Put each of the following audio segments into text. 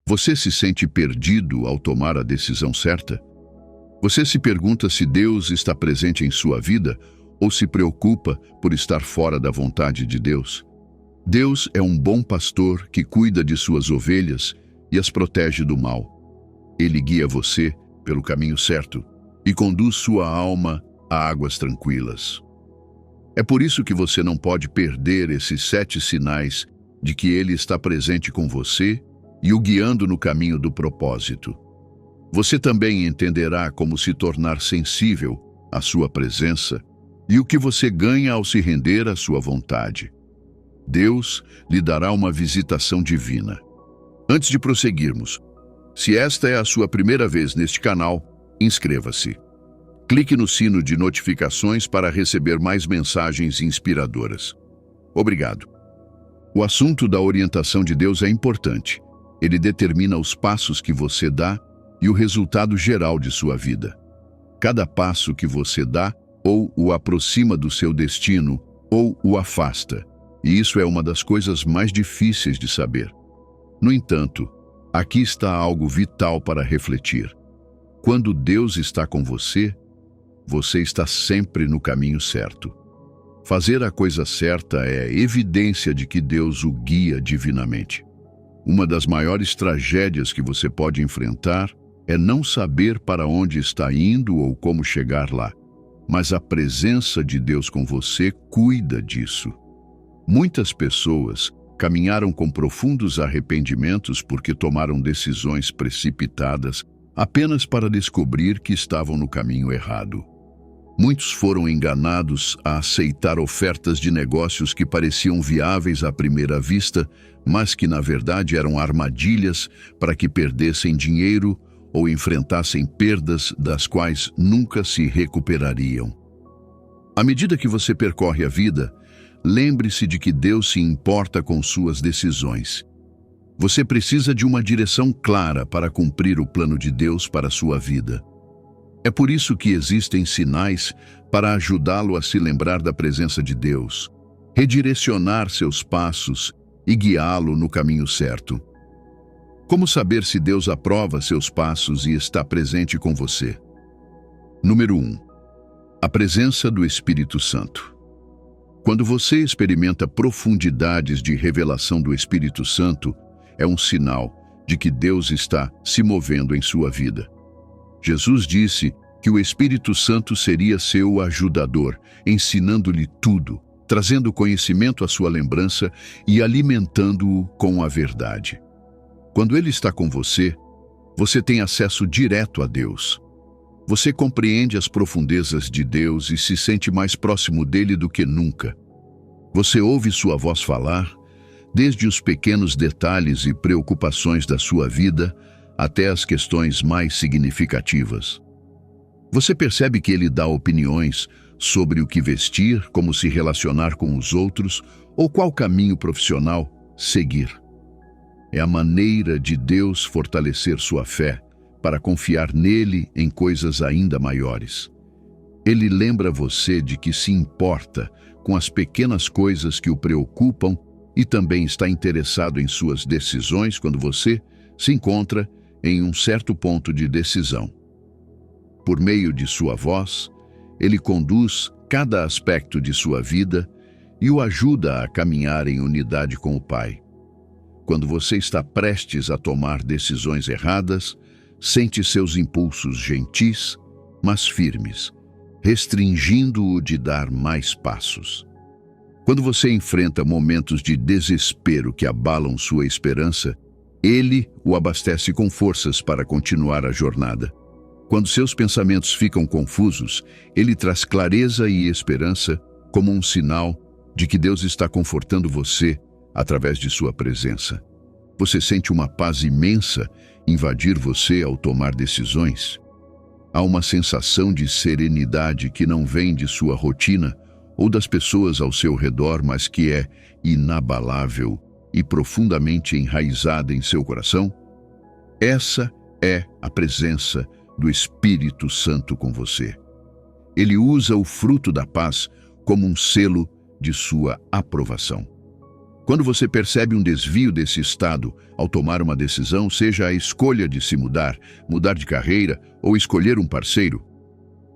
Você se sente perdido ao tomar a decisão certa? Você se pergunta se Deus está presente em sua vida ou se preocupa por estar fora da vontade de Deus? Deus é um bom pastor que cuida de suas ovelhas e as protege do mal. Ele guia você pelo caminho certo e conduz sua alma a águas tranquilas. É por isso que você não pode perder esses 7 sinais de que Ele está presente com você e o guiando no caminho do propósito. Você também entenderá como se tornar sensível à sua presença e o que você ganha ao se render à sua vontade. Deus lhe dará uma visitação divina. Antes de prosseguirmos, se esta é a sua primeira vez neste canal, inscreva-se. Clique no sino de notificações para receber mais mensagens inspiradoras. Obrigado. O assunto da orientação de Deus é importante. Ele determina os passos que você dá e o resultado geral de sua vida. Cada passo que você dá ou o aproxima do seu destino ou o afasta. E isso é uma das coisas mais difíceis de saber. No entanto, aqui está algo vital para refletir. Quando Deus está com você, você está sempre no caminho certo. Fazer a coisa certa é evidência de que Deus o guia divinamente. Uma das maiores tragédias que você pode enfrentar é não saber para onde está indo ou como chegar lá. Mas a presença de Deus com você cuida disso. Muitas pessoas caminharam com profundos arrependimentos porque tomaram decisões precipitadas apenas para descobrir que estavam no caminho errado. Muitos foram enganados a aceitar ofertas de negócios que pareciam viáveis à primeira vista, mas que na verdade eram armadilhas para que perdessem dinheiro ou enfrentassem perdas das quais nunca se recuperariam. À medida que você percorre a vida, lembre-se de que Deus se importa com suas decisões. Você precisa de uma direção clara para cumprir o plano de Deus para a sua vida. É por isso que existem sinais para ajudá-lo a se lembrar da presença de Deus, redirecionar seus passos e guiá-lo no caminho certo. Como saber se Deus aprova seus passos e está presente com você? Número 1. A presença do Espírito Santo. Quando você experimenta profundidades de revelação do Espírito Santo, é um sinal de que Deus está se movendo em sua vida. Jesus disse que o Espírito Santo seria seu ajudador, ensinando-lhe tudo, trazendo conhecimento à sua lembrança e alimentando-o com a verdade. Quando Ele está com você, você tem acesso direto a Deus. Você compreende as profundezas de Deus e se sente mais próximo dele do que nunca. Você ouve sua voz falar, desde os pequenos detalhes e preocupações da sua vida até as questões mais significativas. Você percebe que Ele dá opiniões sobre o que vestir, como se relacionar com os outros ou qual caminho profissional seguir. É a maneira de Deus fortalecer sua fé para confiar nele em coisas ainda maiores. Ele lembra você de que se importa com as pequenas coisas que o preocupam e também está interessado em suas decisões quando você se encontra em um certo ponto de decisão. Por meio de sua voz, Ele conduz cada aspecto de sua vida e o ajuda a caminhar em unidade com o Pai. Quando você está prestes a tomar decisões erradas, sente seus impulsos gentis, mas firmes, restringindo-o de dar mais passos. Quando você enfrenta momentos de desespero que abalam sua esperança, Ele o abastece com forças para continuar a jornada. Quando seus pensamentos ficam confusos, Ele traz clareza e esperança como um sinal de que Deus está confortando você através de sua presença. Você sente uma paz imensa invadir você ao tomar decisões. Há uma sensação de serenidade que não vem de sua rotina ou das pessoas ao seu redor, mas que é inabalável e profundamente enraizada em seu coração. Essa é a presença do Espírito Santo com você. Ele usa o fruto da paz como um selo de sua aprovação. Quando você percebe um desvio desse estado ao tomar uma decisão, seja a escolha de se mudar, mudar de carreira ou escolher um parceiro,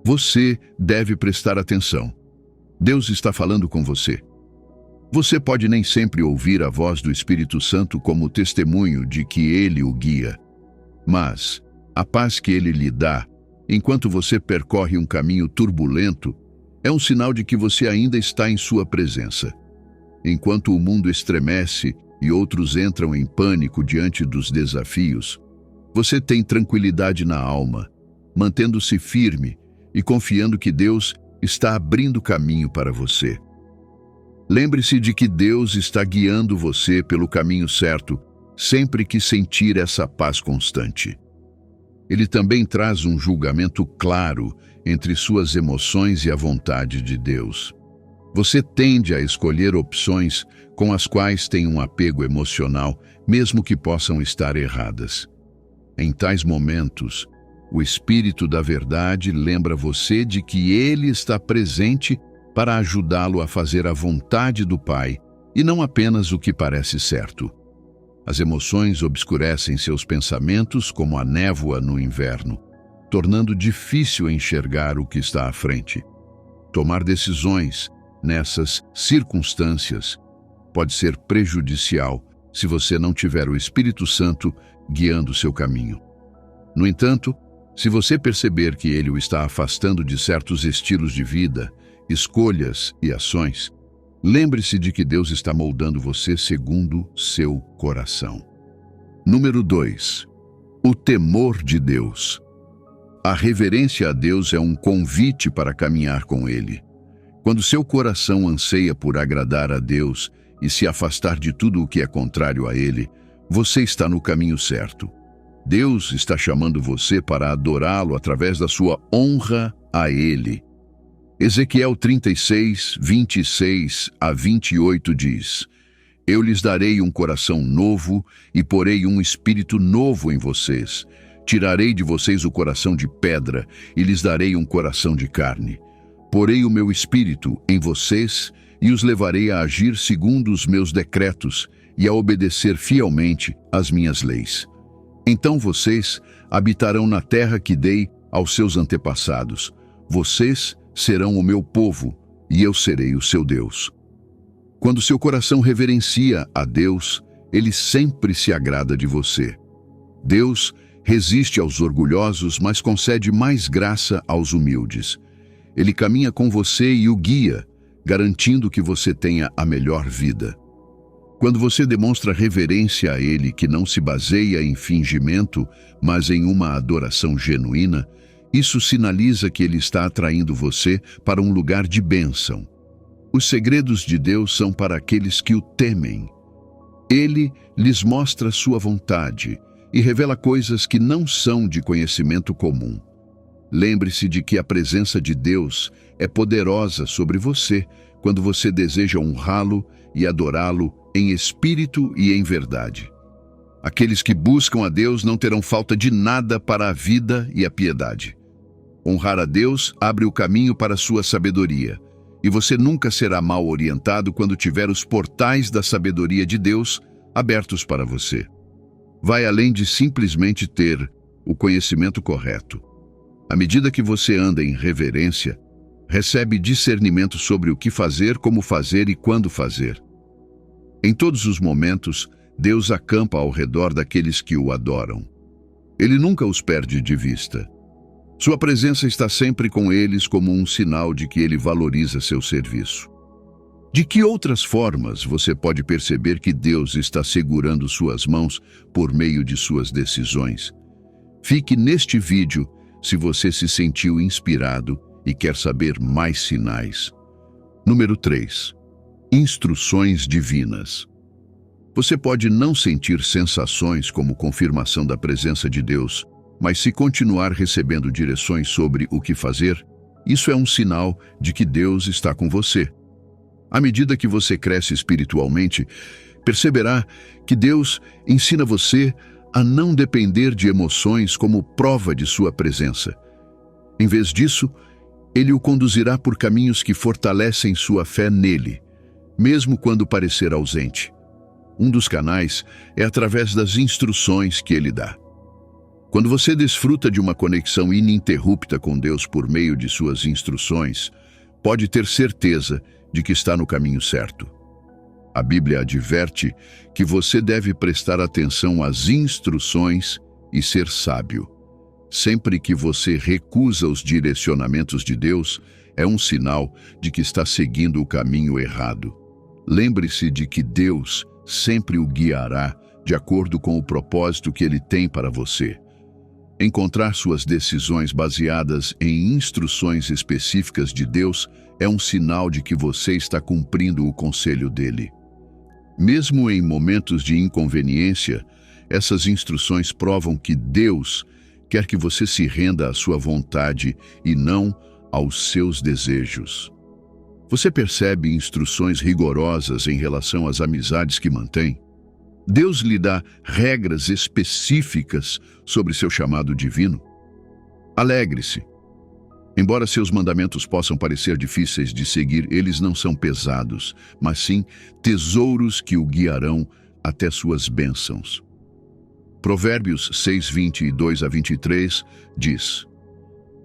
você deve prestar atenção. Deus está falando com você. Você pode nem sempre ouvir a voz do Espírito Santo como testemunho de que Ele o guia, mas a paz que Ele lhe dá, enquanto você percorre um caminho turbulento, é um sinal de que você ainda está em sua presença. Enquanto o mundo estremece e outros entram em pânico diante dos desafios, você tem tranquilidade na alma, mantendo-se firme e confiando que Deus está abrindo caminho para você. Lembre-se de que Deus está guiando você pelo caminho certo sempre que sentir essa paz constante. Ele também traz um julgamento claro entre suas emoções e a vontade de Deus. Você tende a escolher opções com as quais tem um apego emocional, mesmo que possam estar erradas. Em tais momentos, o Espírito da Verdade lembra você de que Ele está presente para ajudá-lo a fazer a vontade do Pai e não apenas o que parece certo. As emoções obscurecem seus pensamentos como a névoa no inverno, tornando difícil enxergar o que está à frente. Tomar decisões nessas circunstâncias pode ser prejudicial se você não tiver o Espírito Santo guiando seu caminho. No entanto, se você perceber que ele o está afastando de certos estilos de vida, escolhas e ações, lembre-se de que Deus está moldando você segundo seu coração. Número 2. O temor de Deus. A reverência a Deus é um convite para caminhar com Ele. Quando seu coração anseia por agradar a Deus e se afastar de tudo o que é contrário a Ele, você está no caminho certo. Deus está chamando você para adorá-lo através da sua honra a Ele. Ezequiel 36, 26 a 28 diz: Eu lhes darei um coração novo e porei um espírito novo em vocês. Tirarei de vocês o coração de pedra e lhes darei um coração de carne. Porei o meu espírito em vocês e os levarei a agir segundo os meus decretos e a obedecer fielmente às minhas leis. Então vocês habitarão na terra que dei aos seus antepassados. Vocês serão o meu povo e eu serei o seu Deus. Quando seu coração reverencia a Deus, Ele sempre se agrada de você. Deus resiste aos orgulhosos, mas concede mais graça aos humildes. Ele caminha com você e o guia, garantindo que você tenha a melhor vida. Quando você demonstra reverência a Ele, que não se baseia em fingimento, mas em uma adoração genuína, isso sinaliza que Ele está atraindo você para um lugar de bênção. Os segredos de Deus são para aqueles que o temem. Ele lhes mostra sua vontade e revela coisas que não são de conhecimento comum. Lembre-se de que a presença de Deus é poderosa sobre você quando você deseja honrá-lo e adorá-lo em espírito e em verdade. Aqueles que buscam a Deus não terão falta de nada para a vida e a piedade. Honrar a Deus abre o caminho para a sua sabedoria, e você nunca será mal orientado quando tiver os portais da sabedoria de Deus abertos para você. Vai além de simplesmente ter o conhecimento correto. À medida que você anda em reverência, recebe discernimento sobre o que fazer, como fazer e quando fazer. Em todos os momentos, Deus acampa ao redor daqueles que o adoram. Ele nunca os perde de vista. Sua presença está sempre com eles como um sinal de que ele valoriza seu serviço. De que outras formas você pode perceber que Deus está segurando suas mãos por meio de suas decisões? Fique neste vídeo se você se sentiu inspirado e quer saber mais sinais. Número 3. Instruções divinas. Você pode não sentir sensações como confirmação da presença de Deus, mas se continuar recebendo direções sobre o que fazer, isso é um sinal de que Deus está com você. À medida que você cresce espiritualmente, perceberá que Deus ensina você a não depender de emoções como prova de sua presença. Em vez disso, Ele o conduzirá por caminhos que fortalecem sua fé nele, mesmo quando parecer ausente. Um dos canais é através das instruções que ele dá. Quando você desfruta de uma conexão ininterrupta com Deus por meio de suas instruções, pode ter certeza de que está no caminho certo. A Bíblia adverte que você deve prestar atenção às instruções e ser sábio. Sempre que você recusa os direcionamentos de Deus, é um sinal de que está seguindo o caminho errado. Lembre-se de que Deus sempre o guiará de acordo com o propósito que Ele tem para você. Encontrar suas decisões baseadas em instruções específicas de Deus é um sinal de que você está cumprindo o conselho dele. Mesmo em momentos de inconveniência, essas instruções provam que Deus quer que você se renda à sua vontade e não aos seus desejos. Você percebe instruções rigorosas em relação às amizades que mantém? Deus lhe dá regras específicas sobre seu chamado divino? Alegre-se. Embora seus mandamentos possam parecer difíceis de seguir, eles não são pesados, mas sim tesouros que o guiarão até suas bênçãos. Provérbios 6:22-23 diz: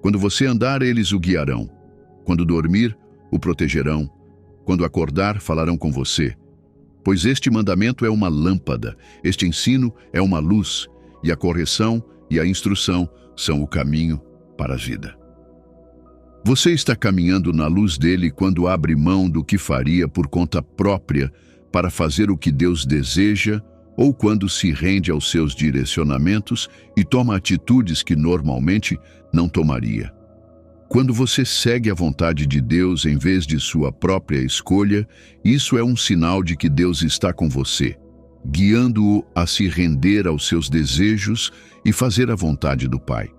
Quando você andar, eles o guiarão. Quando dormir, o protegerão. Quando acordar, falarão com você. Pois este mandamento é uma lâmpada, este ensino é uma luz, e a correção e a instrução são o caminho para a vida. Você está caminhando na luz dele quando abre mão do que faria por conta própria para fazer o que Deus deseja, ou quando se rende aos seus direcionamentos e toma atitudes que normalmente não tomaria. Quando você segue a vontade de Deus em vez de sua própria escolha, isso é um sinal de que Deus está com você, guiando-o a se render aos seus desejos e fazer a vontade do Pai.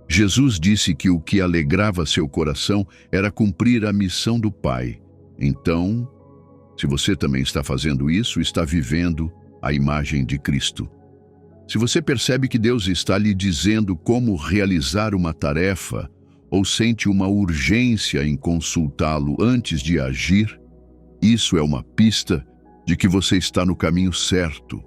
Jesus disse que o que alegrava seu coração era cumprir a missão do Pai. Então, se você também está fazendo isso, está vivendo a imagem de Cristo. Se você percebe que Deus está lhe dizendo como realizar uma tarefa, ou sente uma urgência em consultá-lo antes de agir, isso é uma pista de que você está no caminho certo.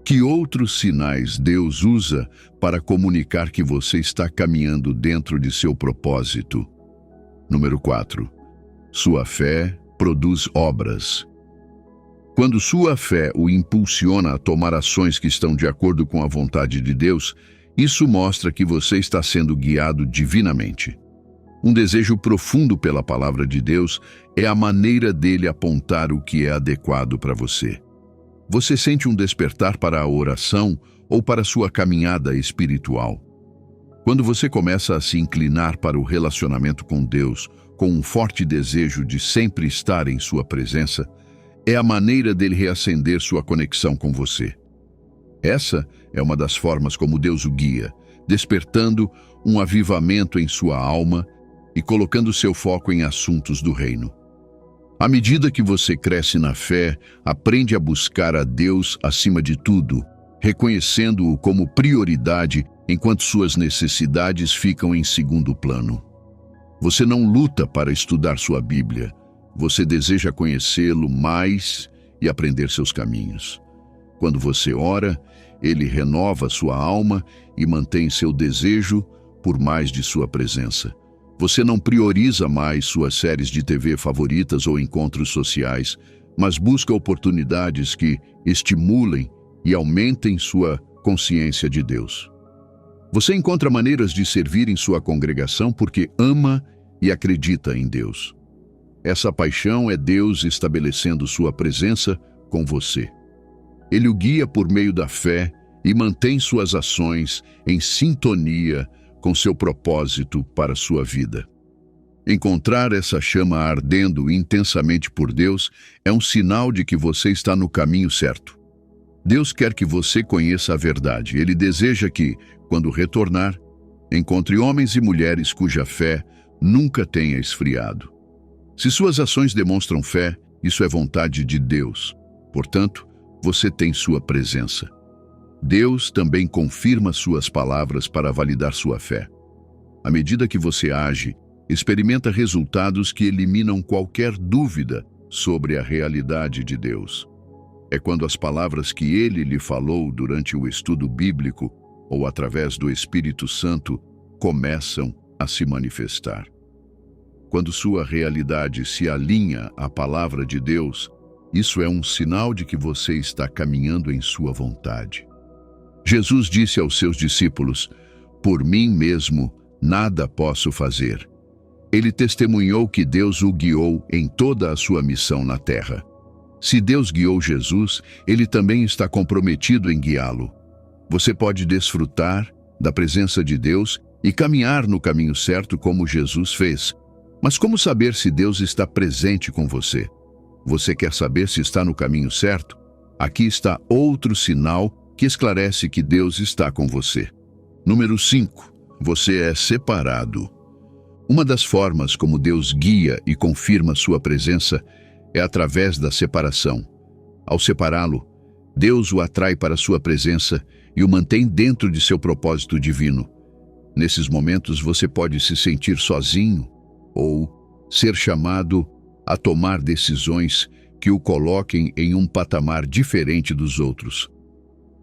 Que outros sinais Deus usa para comunicar que você está caminhando dentro de seu propósito? Número 4. Sua fé produz obras. Quando sua fé o impulsiona a tomar ações que estão de acordo com a vontade de Deus, isso mostra que você está sendo guiado divinamente. Um desejo profundo pela palavra de Deus é a maneira dele apontar o que é adequado para você. Você sente um despertar para a oração ou para sua caminhada espiritual? Quando você começa a se inclinar para o relacionamento com Deus, com um forte desejo de sempre estar em sua presença, é a maneira dele reacender sua conexão com você. Essa é uma das formas como Deus o guia, despertando um avivamento em sua alma e colocando seu foco em assuntos do reino. À medida que você cresce na fé, aprende a buscar a Deus acima de tudo, reconhecendo-o como prioridade enquanto suas necessidades ficam em segundo plano. Você não luta para estudar sua Bíblia, você deseja conhecê-lo mais e aprender seus caminhos. Quando você ora, ele renova sua alma e mantém seu desejo por mais de sua presença. Você não prioriza mais suas séries de TV favoritas ou encontros sociais, mas busca oportunidades que estimulem e aumentem sua consciência de Deus. Você encontra maneiras de servir em sua congregação porque ama e acredita em Deus. Essa paixão é Deus estabelecendo sua presença com você. Ele o guia por meio da fé e mantém suas ações em sintonia com seu propósito para sua vida. Encontrar essa chama ardendo intensamente por Deus é um sinal de que você está no caminho certo. Deus quer que você conheça a verdade. Ele deseja que, quando retornar, encontre homens e mulheres cuja fé nunca tenha esfriado. Se suas ações demonstram fé, isso é vontade de Deus. Portanto, você tem sua presença. Deus também confirma suas palavras para validar sua fé. À medida que você age, experimenta resultados que eliminam qualquer dúvida sobre a realidade de Deus. é quando as palavras que ele lhe falou durante o estudo bíblico ou através do Espírito Santo começam a se manifestar. Quando sua realidade se alinha à palavra de Deus, isso é um sinal de que você está caminhando em sua vontade. Jesus disse aos seus discípulos: "Por mim mesmo nada posso fazer." Ele testemunhou que Deus o guiou em toda a sua missão na terra. Se Deus guiou Jesus, ele também está comprometido em guiá-lo. Você pode desfrutar da presença de Deus e caminhar no caminho certo como Jesus fez. Mas como saber se Deus está presente com você? Você quer saber se está no caminho certo? Aqui está outro sinal que esclarece que Deus está com você. Número 5. Você é separado. Uma das formas como Deus guia e confirma sua presença é através da separação. Ao separá-lo, Deus o atrai para sua presença e o mantém dentro de seu propósito divino. Nesses momentos você pode se sentir sozinho ou ser chamado a tomar decisões que o coloquem em um patamar diferente dos outros.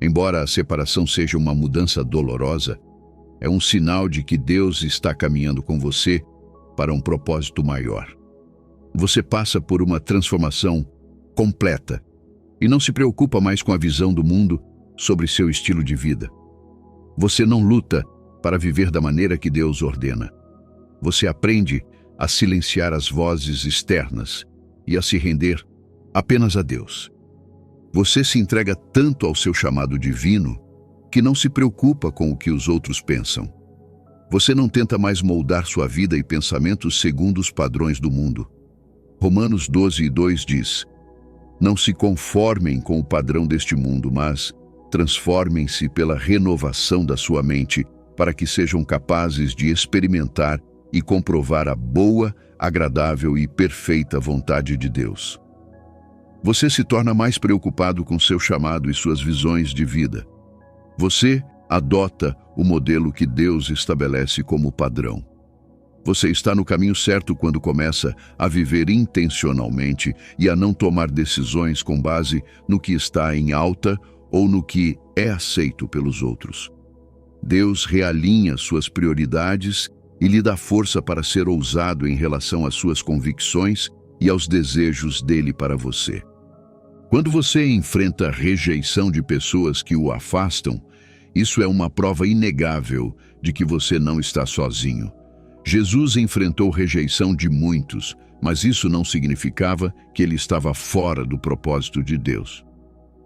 Embora a separação seja uma mudança dolorosa, é um sinal de que Deus está caminhando com você para um propósito maior. Você passa por uma transformação completa e não se preocupa mais com a visão do mundo sobre seu estilo de vida. Você não luta para viver da maneira que Deus ordena. Você aprende a silenciar as vozes externas e a se render apenas a Deus. Você se entrega tanto ao seu chamado divino que não se preocupa com o que os outros pensam. Você não tenta mais moldar sua vida e pensamentos segundo os padrões do mundo. Romanos 12:2 diz: "Não se conformem com o padrão deste mundo, mas transformem-se pela renovação da sua mente, para que sejam capazes de experimentar e comprovar a boa, agradável e perfeita vontade de Deus." Você se torna mais preocupado com seu chamado e suas visões de vida. Você adota o modelo que Deus estabelece como padrão. Você está no caminho certo quando começa a viver intencionalmente e a não tomar decisões com base no que está em alta ou no que é aceito pelos outros. Deus realinha suas prioridades e lhe dá força para ser ousado em relação às suas convicções e aos desejos dele para você. Quando você enfrenta a rejeição de pessoas que o afastam, isso é uma prova inegável de que você não está sozinho. Jesus enfrentou rejeição de muitos, mas isso não significava que ele estava fora do propósito de Deus.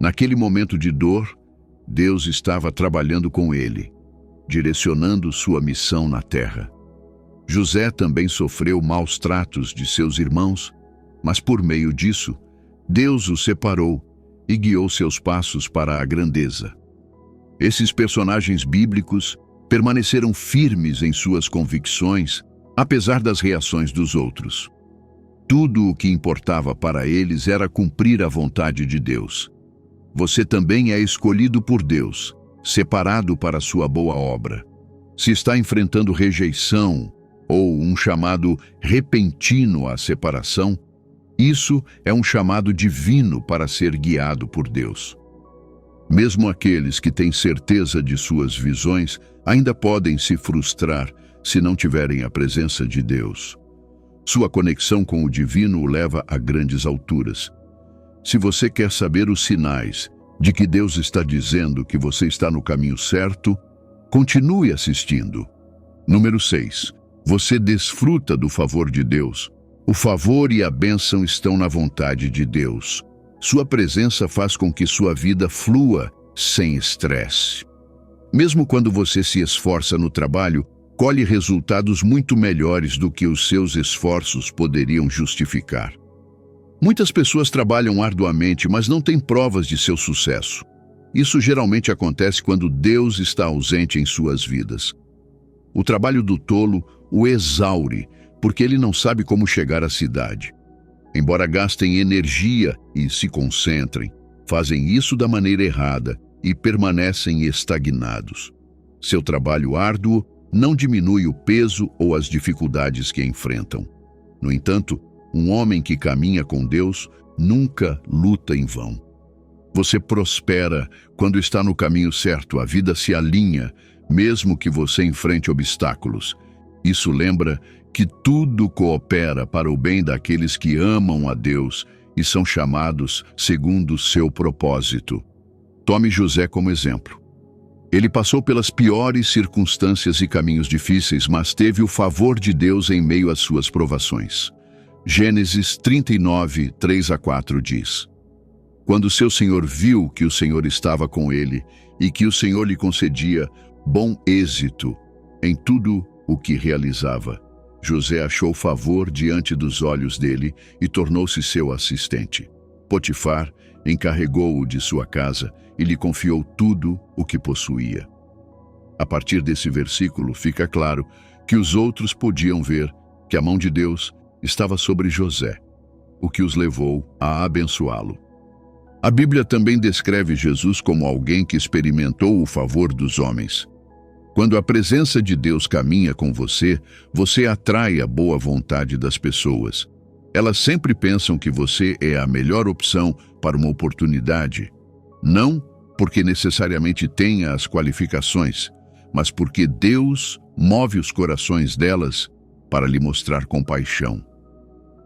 Naquele momento de dor, Deus estava trabalhando com ele, direcionando sua missão na terra. José também sofreu maus tratos de seus irmãos, mas por meio disso, Deus o separou e guiou seus passos para a grandeza. Esses personagens bíblicos permaneceram firmes em suas convicções, apesar das reações dos outros. Tudo o que importava para eles era cumprir a vontade de Deus. Você também é escolhido por Deus, separado para sua boa obra. Se está enfrentando rejeição ou um chamado repentino à separação, isso é um chamado divino para ser guiado por Deus. Mesmo aqueles que têm certeza de suas visões ainda podem se frustrar se não tiverem a presença de Deus. Sua conexão com o divino o leva a grandes alturas. Se você quer saber os sinais de que Deus está dizendo que você está no caminho certo, continue assistindo. Número 6. Você desfruta do favor de Deus. O favor e a bênção estão na vontade de Deus. Sua presença faz com que sua vida flua sem estresse. Mesmo quando você se esforça no trabalho, colhe resultados muito melhores do que os seus esforços poderiam justificar. Muitas pessoas trabalham arduamente, mas não têm provas de seu sucesso. Isso geralmente acontece quando Deus está ausente em suas vidas. O trabalho do tolo o exaure, porque ele não sabe como chegar à cidade. Embora gastem energia e se concentrem, fazem isso da maneira errada e permanecem estagnados. Seu trabalho árduo não diminui o peso ou as dificuldades que enfrentam. No entanto, um homem que caminha com Deus nunca luta em vão. Você prospera quando está no caminho certo, a vida se alinha, mesmo que você enfrente obstáculos. Isso lembra que tudo coopera para o bem daqueles que amam a Deus e são chamados segundo o seu propósito. Tome José como exemplo. Ele passou pelas piores circunstâncias e caminhos difíceis, mas teve o favor de Deus em meio às suas provações. Gênesis 39, 3-4 diz: Quando seu senhor viu que o Senhor estava com ele e que o Senhor lhe concedia bom êxito em tudo o que realizava, José achou favor diante dos olhos dele e tornou-se seu assistente. Potifar encarregou-o de sua casa e lhe confiou tudo o que possuía. A partir desse versículo fica claro que os outros podiam ver que a mão de Deus estava sobre José, o que os levou a abençoá-lo. A Bíblia também descreve Jesus como alguém que experimentou o favor dos homens. Quando a presença de Deus caminha com você, você atrai a boa vontade das pessoas. Elas sempre pensam que você é a melhor opção para uma oportunidade. Não porque necessariamente tenha as qualificações, mas porque Deus move os corações delas para lhe mostrar compaixão.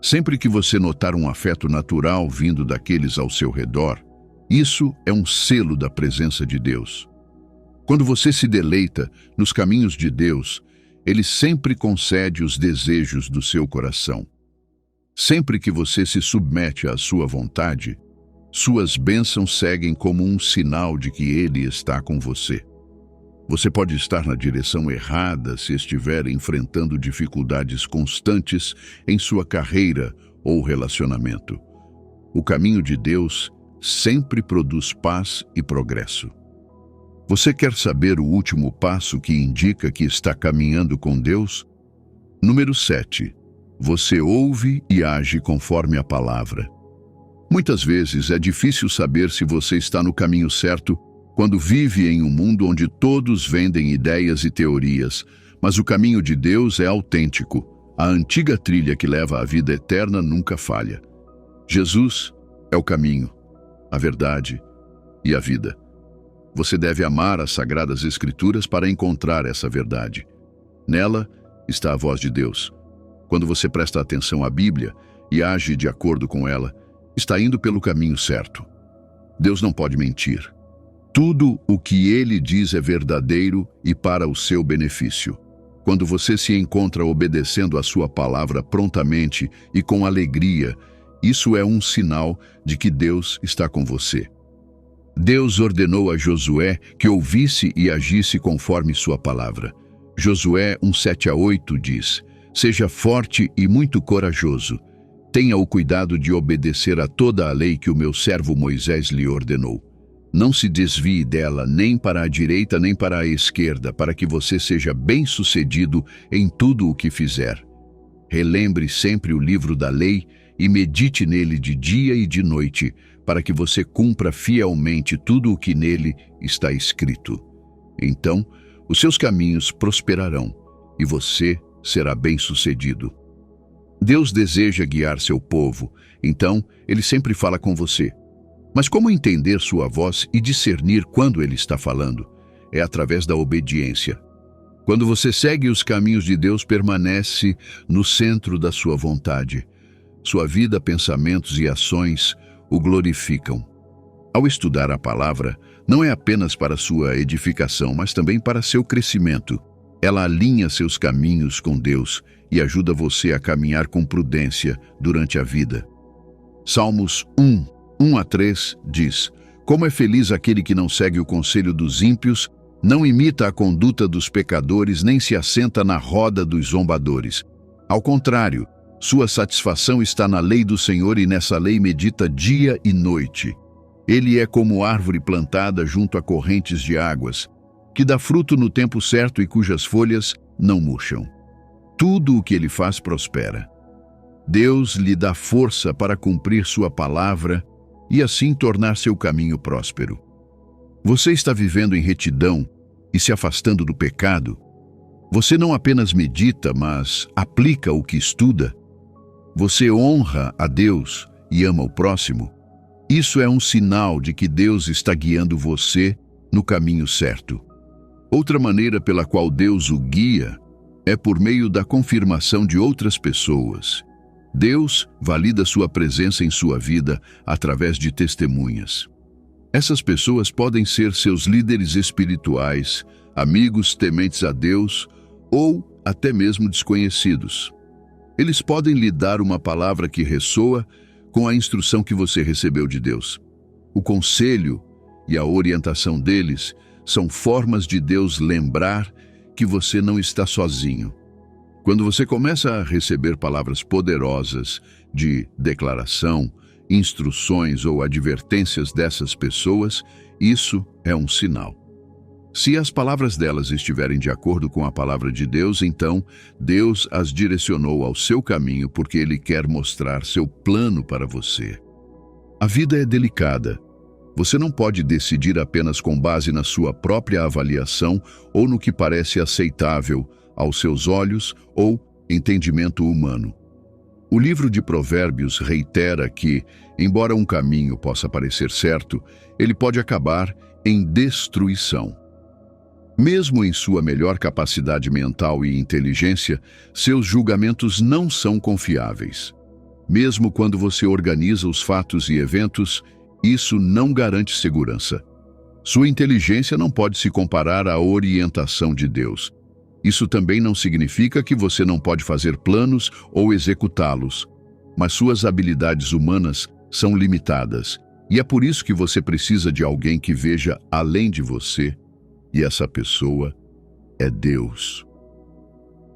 Sempre que você notar um afeto natural vindo daqueles ao seu redor, isso é um selo da presença de Deus. Quando você se deleita nos caminhos de Deus, Ele sempre concede os desejos do seu coração. Sempre que você se submete à sua vontade, suas bênçãos seguem como um sinal de que Ele está com você. Você pode estar na direção errada se estiver enfrentando dificuldades constantes em sua carreira ou relacionamento. O caminho de Deus sempre produz paz e progresso. Você quer saber o último passo que indica que está caminhando com Deus? Número 7. Você ouve e age conforme a palavra. Muitas vezes é difícil saber se você está no caminho certo quando vive em um mundo onde todos vendem ideias e teorias, mas o caminho de Deus é autêntico. A antiga trilha que leva à vida eterna nunca falha. Jesus é o caminho, a verdade e a vida. Você deve amar as Sagradas Escrituras para encontrar essa verdade. Nela está a voz de Deus. Quando você presta atenção à Bíblia e age de acordo com ela, está indo pelo caminho certo. Deus não pode mentir. Tudo o que Ele diz é verdadeiro e para o seu benefício. Quando você se encontra obedecendo a sua palavra prontamente e com alegria, isso é um sinal de que Deus está com você. Deus ordenou a Josué que ouvisse e agisse conforme sua palavra. Josué 1:7-8 diz: Seja forte e muito corajoso. Tenha o cuidado de obedecer a toda a lei que o meu servo Moisés lhe ordenou. Não se desvie dela nem para a direita nem para a esquerda, para que você seja bem-sucedido em tudo o que fizer. Relembre sempre o livro da lei e medite nele de dia e de noite, para que você cumpra fielmente tudo o que nele está escrito. Então, os seus caminhos prosperarão e você será bem-sucedido. Deus deseja guiar seu povo, então Ele sempre fala com você. Mas como entender sua voz e discernir quando Ele está falando? É através da obediência. Quando você segue os caminhos de Deus, permanece no centro da sua vontade. Sua vida, pensamentos e ações o glorificam. Ao estudar a palavra, não é apenas para sua edificação, mas também para seu crescimento. Ela alinha seus caminhos com Deus e ajuda você a caminhar com prudência durante a vida. Salmos 1:1-3 diz: Como é feliz aquele que não segue o conselho dos ímpios, não imita a conduta dos pecadores, nem se assenta na roda dos zombadores. Ao contrário, sua satisfação está na lei do Senhor e nessa lei medita dia e noite. Ele é como árvore plantada junto a correntes de águas, que dá fruto no tempo certo e cujas folhas não murcham. Tudo o que ele faz prospera. Deus lhe dá força para cumprir sua palavra e assim tornar seu caminho próspero. Você está vivendo em retidão e se afastando do pecado? Você não apenas medita, mas aplica o que estuda? Você honra a Deus e ama o próximo? Isso é um sinal de que Deus está guiando você no caminho certo. Outra maneira pela qual Deus o guia é por meio da confirmação de outras pessoas. Deus valida sua presença em sua vida através de testemunhas. Essas pessoas podem ser seus líderes espirituais, amigos tementes a Deus ou até mesmo desconhecidos. Eles podem lhe dar uma palavra que ressoa com a instrução que você recebeu de Deus. O conselho e a orientação deles são formas de Deus lembrar que você não está sozinho. Quando você começa a receber palavras poderosas de declaração, instruções ou advertências dessas pessoas, isso é um sinal. Se as palavras delas estiverem de acordo com a palavra de Deus, então Deus as direcionou ao seu caminho porque Ele quer mostrar seu plano para você. A vida é delicada. Você não pode decidir apenas com base na sua própria avaliação ou no que parece aceitável aos seus olhos ou entendimento humano. O livro de Provérbios reitera que, embora um caminho possa parecer certo, ele pode acabar em destruição. Mesmo em sua melhor capacidade mental e inteligência, seus julgamentos não são confiáveis. Mesmo quando você organiza os fatos e eventos, isso não garante segurança. Sua inteligência não pode se comparar à orientação de Deus. Isso também não significa que você não pode fazer planos ou executá-los, mas suas habilidades humanas são limitadas, e é por isso que você precisa de alguém que veja além de você. E essa pessoa é Deus.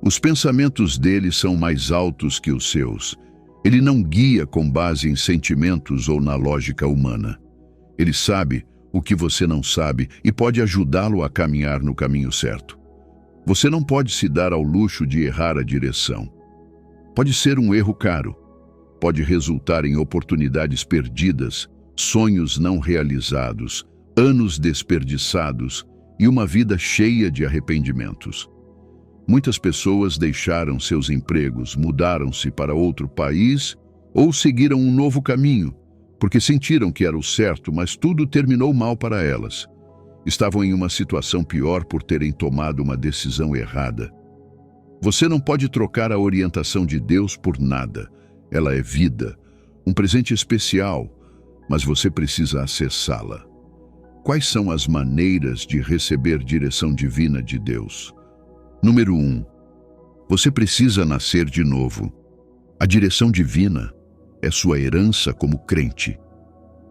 Os pensamentos dele são mais altos que os seus. Ele não guia com base em sentimentos ou na lógica humana. Ele sabe o que você não sabe e pode ajudá-lo a caminhar no caminho certo. Você não pode se dar ao luxo de errar a direção. Pode ser um erro caro. Pode resultar em oportunidades perdidas, sonhos não realizados, anos desperdiçados, e uma vida cheia de arrependimentos. Muitas pessoas deixaram seus empregos, mudaram-se para outro país ou seguiram um novo caminho, porque sentiram que era o certo, mas tudo terminou mal para elas. Estavam em uma situação pior por terem tomado uma decisão errada. Você não pode trocar a orientação de Deus por nada. Ela é vida, um presente especial, mas você precisa acessá-la. Quais são as maneiras de receber direção divina de Deus? Número 1. Você precisa nascer de novo. A direção divina é sua herança como crente.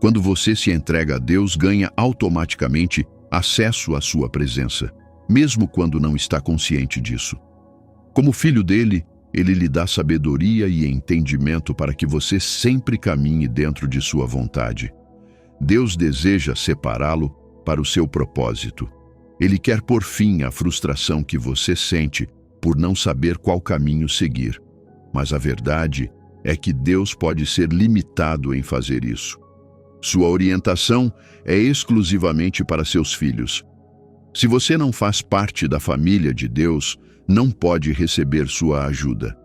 Quando você se entrega a Deus, ganha automaticamente acesso à sua presença, mesmo quando não está consciente disso. Como filho dele, ele lhe dá sabedoria e entendimento para que você sempre caminhe dentro de sua vontade. Deus deseja separá-lo para o seu propósito. Ele quer pôr fim à frustração que você sente por não saber qual caminho seguir. Mas a verdade é que Deus pode ser limitado em fazer isso. Sua orientação é exclusivamente para seus filhos. Se você não faz parte da família de Deus, não pode receber sua ajuda.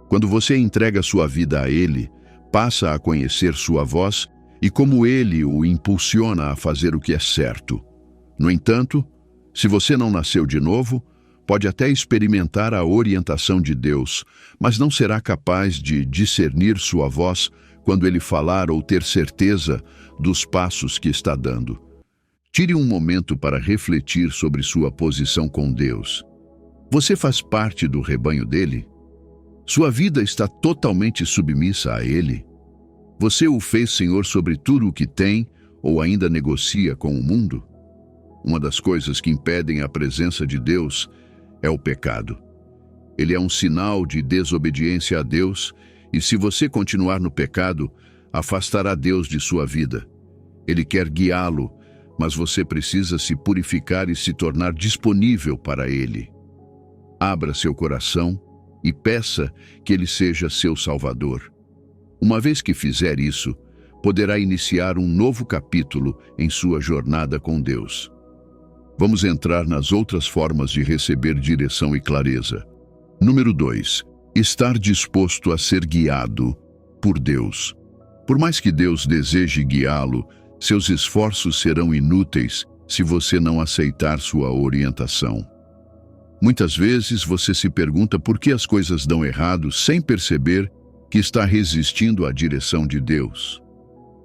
Quando você entrega sua vida a Ele, passa a conhecer sua voz e como Ele o impulsiona a fazer o que é certo. No entanto, se você não nasceu de novo, pode até experimentar a orientação de Deus, mas não será capaz de discernir sua voz quando Ele falar ou ter certeza dos passos que está dando. Tire um momento para refletir sobre sua posição com Deus. Você faz parte do rebanho dele? Sua vida está totalmente submissa a Ele? Você o fez Senhor sobre tudo o que tem ou ainda negocia com o mundo? Uma das coisas que impedem a presença de Deus é o pecado. Ele é um sinal de desobediência a Deus e se você continuar no pecado, afastará Deus de sua vida. Ele quer guiá-lo, mas você precisa se purificar e se tornar disponível para Ele. Abra seu coração e peça que Ele seja seu Salvador. Uma vez que fizer isso, poderá iniciar um novo capítulo em sua jornada com Deus. Vamos entrar nas outras formas de receber direção e clareza. Número 2. Estar disposto a ser guiado por Deus. Por mais que Deus deseje guiá-lo, seus esforços serão inúteis se você não aceitar sua orientação. Muitas vezes você se pergunta por que as coisas dão errado sem perceber que está resistindo à direção de Deus.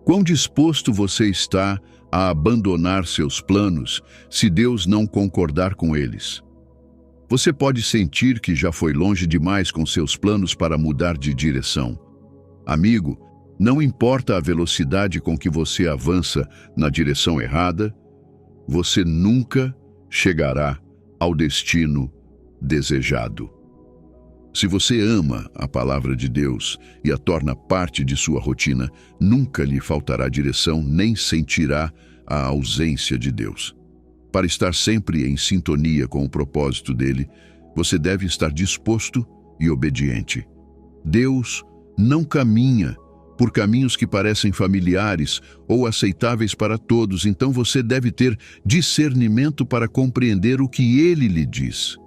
Quão disposto você está a abandonar seus planos se Deus não concordar com eles? Você pode sentir que já foi longe demais com seus planos para mudar de direção. Amigo, não importa a velocidade com que você avança na direção errada, você nunca chegará ao destino desejado. Se você ama a palavra de Deus e a torna parte de sua rotina, nunca lhe faltará direção nem sentirá a ausência de Deus. Para estar sempre em sintonia com o propósito dele, você deve estar disposto e obediente. Deus não caminha por caminhos que parecem familiares ou aceitáveis para todos, então você deve ter discernimento para compreender o que ele lhe diz.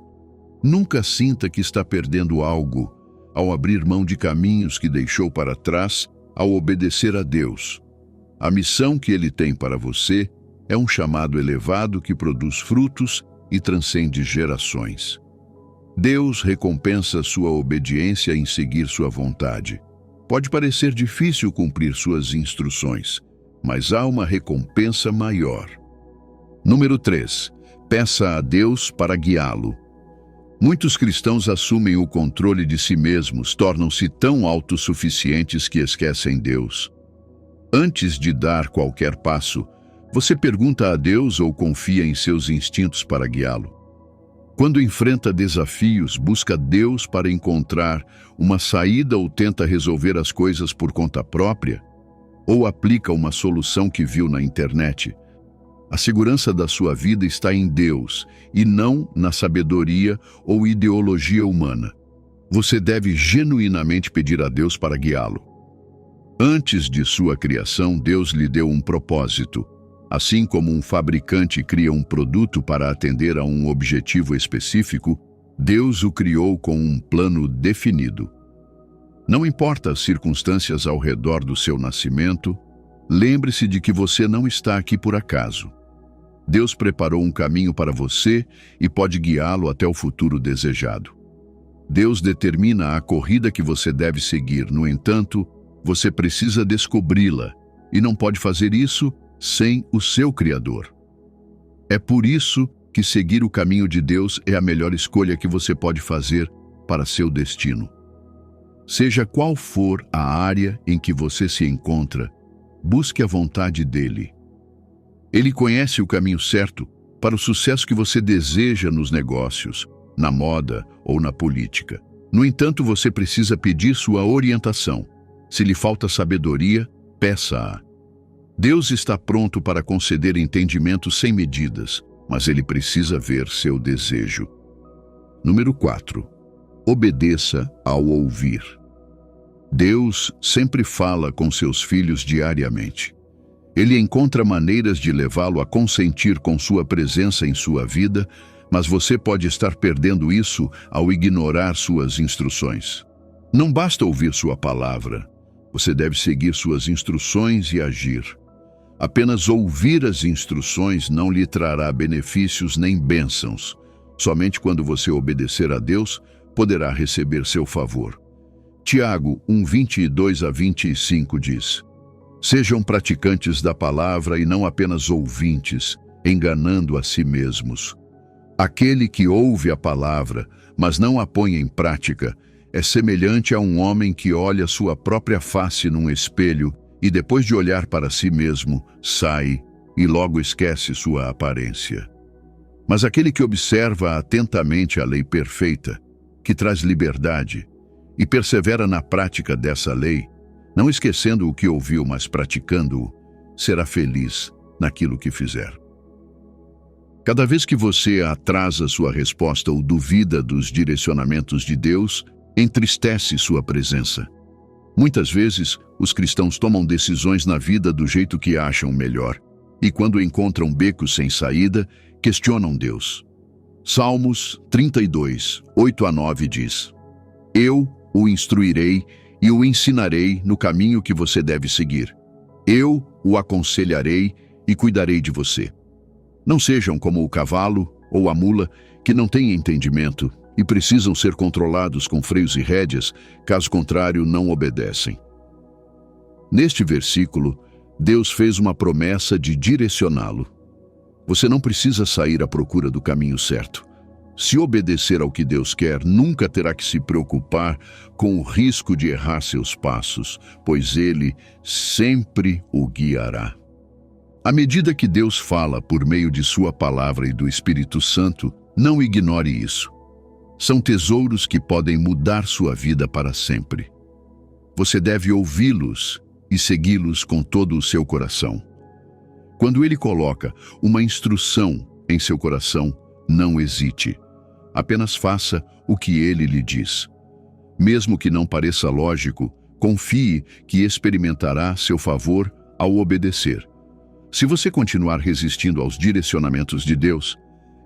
Nunca sinta que está perdendo algo ao abrir mão de caminhos que deixou para trás ao obedecer a Deus. A missão que ele tem para você é um chamado elevado que produz frutos e transcende gerações. Deus recompensa sua obediência em seguir sua vontade. Pode parecer difícil cumprir suas instruções, mas há uma recompensa maior. Número 3. Peça a Deus para guiá-lo. Muitos cristãos assumem o controle de si mesmos, tornam-se tão autossuficientes que esquecem Deus. Antes de dar qualquer passo, você pergunta a Deus ou confia em seus instintos para guiá-lo? Quando enfrenta desafios, busca Deus para encontrar uma saída ou tenta resolver as coisas por conta própria? Ou aplica uma solução que viu na internet? A segurança da sua vida está em Deus e não na sabedoria ou ideologia humana. Você deve genuinamente pedir a Deus para guiá-lo. Antes de sua criação, Deus lhe deu um propósito. Assim como um fabricante cria um produto para atender a um objetivo específico, Deus o criou com um plano definido. Não importa as circunstâncias ao redor do seu nascimento, lembre-se de que você não está aqui por acaso. Deus preparou um caminho para você e pode guiá-lo até o futuro desejado. Deus determina a corrida que você deve seguir, no entanto, você precisa descobri-la e não pode fazer isso sem o seu Criador. É por isso que seguir o caminho de Deus é a melhor escolha que você pode fazer para seu destino. Seja qual for a área em que você se encontra, busque a vontade dele. Ele conhece o caminho certo para o sucesso que você deseja nos negócios, na moda ou na política. No entanto, você precisa pedir sua orientação. Se lhe falta sabedoria, peça-a. Deus está pronto para conceder entendimento sem medidas, mas ele precisa ver seu desejo. Número 4. Obedeça ao ouvir. Deus sempre fala com seus filhos diariamente. Ele encontra maneiras de levá-lo a consentir com sua presença em sua vida, mas você pode estar perdendo isso ao ignorar suas instruções. Não basta ouvir sua palavra, você deve seguir suas instruções e agir. Apenas ouvir as instruções não lhe trará benefícios nem bênçãos. Somente quando você obedecer a Deus, poderá receber seu favor. Tiago 1:22-25 diz: Sejam praticantes da palavra e não apenas ouvintes, enganando a si mesmos. Aquele que ouve a palavra, mas não a põe em prática, é semelhante a um homem que olha sua própria face num espelho e depois de olhar para si mesmo, sai e logo esquece sua aparência. Mas aquele que observa atentamente a lei perfeita, que traz liberdade, e persevera na prática dessa lei, não esquecendo o que ouviu, mas praticando-o, será feliz naquilo que fizer. Cada vez que você atrasa sua resposta ou duvida dos direcionamentos de Deus, entristece sua presença. Muitas vezes, os cristãos tomam decisões na vida do jeito que acham melhor, e quando encontram becos sem saída, questionam Deus. Salmos 32, 8-9 diz: Eu o instruirei e o ensinarei no caminho que você deve seguir. Eu o aconselharei e cuidarei de você. Não sejam como o cavalo ou a mula, que não têm entendimento e precisam ser controlados com freios e rédeas, caso contrário não obedecem. Neste versículo, Deus fez uma promessa de direcioná-lo. Você não precisa sair à procura do caminho certo. Se obedecer ao que Deus quer, nunca terá que se preocupar com o risco de errar seus passos, pois Ele sempre o guiará. À medida que Deus fala por meio de sua palavra e do Espírito Santo, não ignore isso. São tesouros que podem mudar sua vida para sempre. Você deve ouvi-los e segui-los com todo o seu coração. Quando Ele coloca uma instrução em seu coração, não hesite. Apenas faça o que Ele lhe diz. Mesmo que não pareça lógico, confie que experimentará seu favor ao obedecer. Se você continuar resistindo aos direcionamentos de Deus,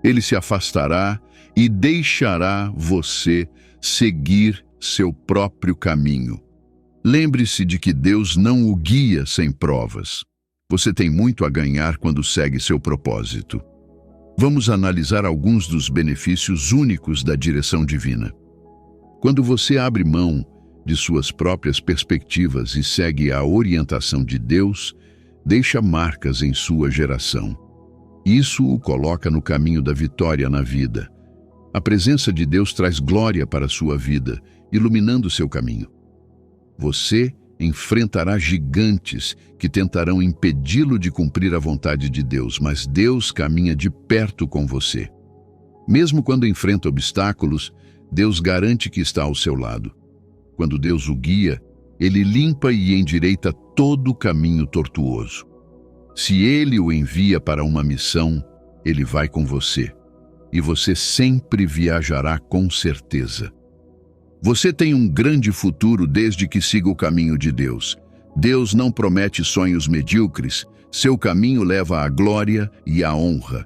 Ele se afastará e deixará você seguir seu próprio caminho. Lembre-se de que Deus não o guia sem provas. Você tem muito a ganhar quando segue seu propósito. Vamos analisar alguns dos benefícios únicos da direção divina. Quando você abre mão de suas próprias perspectivas e segue a orientação de Deus, deixa marcas em sua geração. Isso o coloca no caminho da vitória na vida. A presença de Deus traz glória para a sua vida, iluminando seu caminho. Você enfrentará gigantes que tentarão impedi-lo de cumprir a vontade de Deus, mas Deus caminha de perto com você. Mesmo quando enfrenta obstáculos, Deus garante que está ao seu lado. Quando Deus o guia, Ele limpa e endireita todo o caminho tortuoso. Se Ele o envia para uma missão, Ele vai com você. E você sempre viajará com certeza. Você tem um grande futuro desde que siga o caminho de Deus. Deus não promete sonhos medíocres, seu caminho leva à glória e à honra.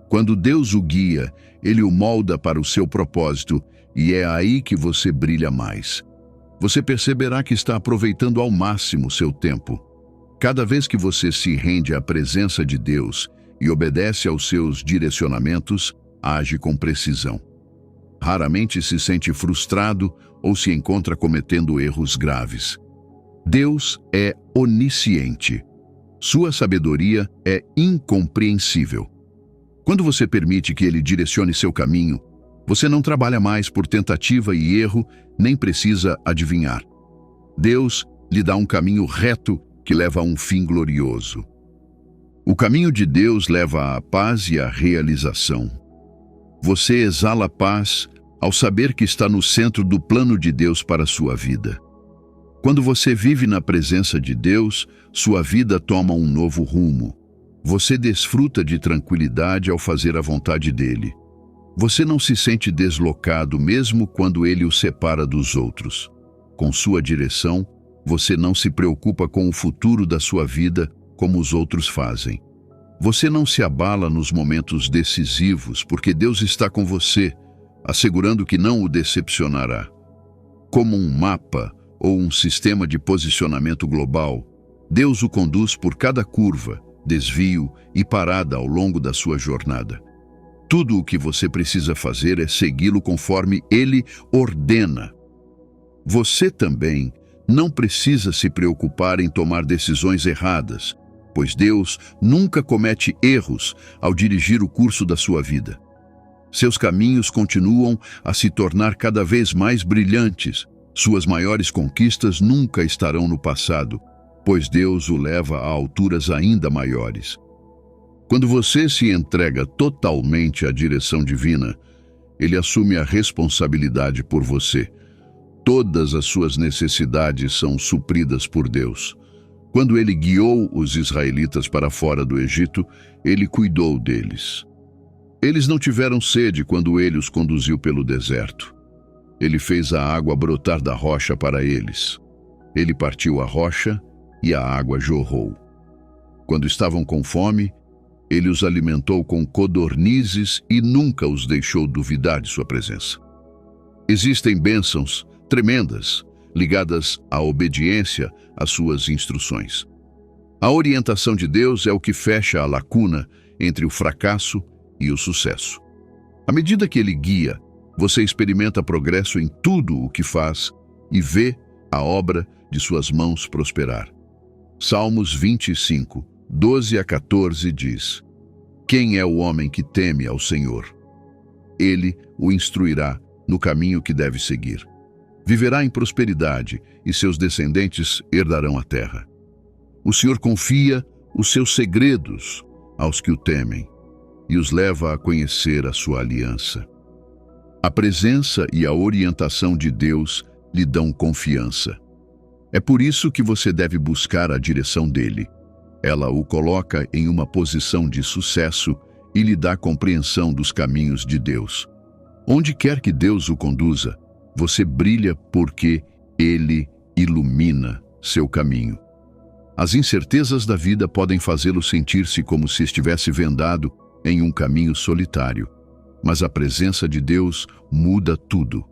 Quando Deus o guia, Ele o molda para o seu propósito, e é aí que você brilha mais. Você perceberá que está aproveitando ao máximo seu tempo. Cada vez que você se rende à presença de Deus e obedece aos seus direcionamentos, age com precisão. Raramente se sente frustrado ou se encontra cometendo erros graves. Deus é onisciente. Sua sabedoria é incompreensível. Quando você permite que Ele direcione seu caminho, você não trabalha mais por tentativa e erro, nem precisa adivinhar. Deus lhe dá um caminho reto que leva a um fim glorioso. O caminho de Deus leva à paz e à realização. Você exala paz ao saber que está no centro do plano de Deus para a sua vida. Quando você vive na presença de Deus, sua vida toma um novo rumo. Você desfruta de tranquilidade ao fazer a vontade dEle. Você não se sente deslocado mesmo quando Ele o separa dos outros. Com sua direção, você não se preocupa com o futuro da sua vida como os outros fazem. Você não se abala nos momentos decisivos, porque Deus está com você, assegurando que não o decepcionará. Como um mapa ou um sistema de posicionamento global, Deus o conduz por cada curva, desvio e parada ao longo da sua jornada. Tudo o que você precisa fazer é segui-lo conforme Ele ordena. Você também não precisa se preocupar em tomar decisões erradas, pois Deus nunca comete erros ao dirigir o curso da sua vida. Seus caminhos continuam a se tornar cada vez mais brilhantes. Suas maiores conquistas nunca estarão no passado, pois Deus o leva a alturas ainda maiores. Quando você se entrega totalmente à direção divina, Ele assume a responsabilidade por você. Todas as suas necessidades são supridas por Deus. Quando Ele guiou os israelitas para fora do Egito, Ele cuidou deles. Eles não tiveram sede quando Ele os conduziu pelo deserto. Ele fez a água brotar da rocha para eles. Ele partiu a rocha e a água jorrou. Quando estavam com fome, Ele os alimentou com codornizes e nunca os deixou duvidar de sua presença. Existem bênçãos tremendas, ligadas à obediência às suas instruções. A orientação de Deus é o que fecha a lacuna entre o fracasso e o sucesso. À medida que Ele guia, você experimenta progresso em tudo o que faz e vê a obra de suas mãos prosperar. Salmos 25, 12 a 14 diz: Quem é o homem que teme ao Senhor? Ele o instruirá no caminho que deve seguir. Viverá em prosperidade e seus descendentes herdarão a terra. O Senhor confia os seus segredos aos que o temem e os leva a conhecer a sua aliança. A presença e a orientação de Deus lhe dão confiança. É por isso que você deve buscar a direção dele. Ela o coloca em uma posição de sucesso e lhe dá compreensão dos caminhos de Deus. Onde quer que Deus o conduza, você brilha porque Ele ilumina seu caminho. As incertezas da vida podem fazê-lo sentir-se como se estivesse vendado em um caminho solitário, mas a presença de Deus muda tudo.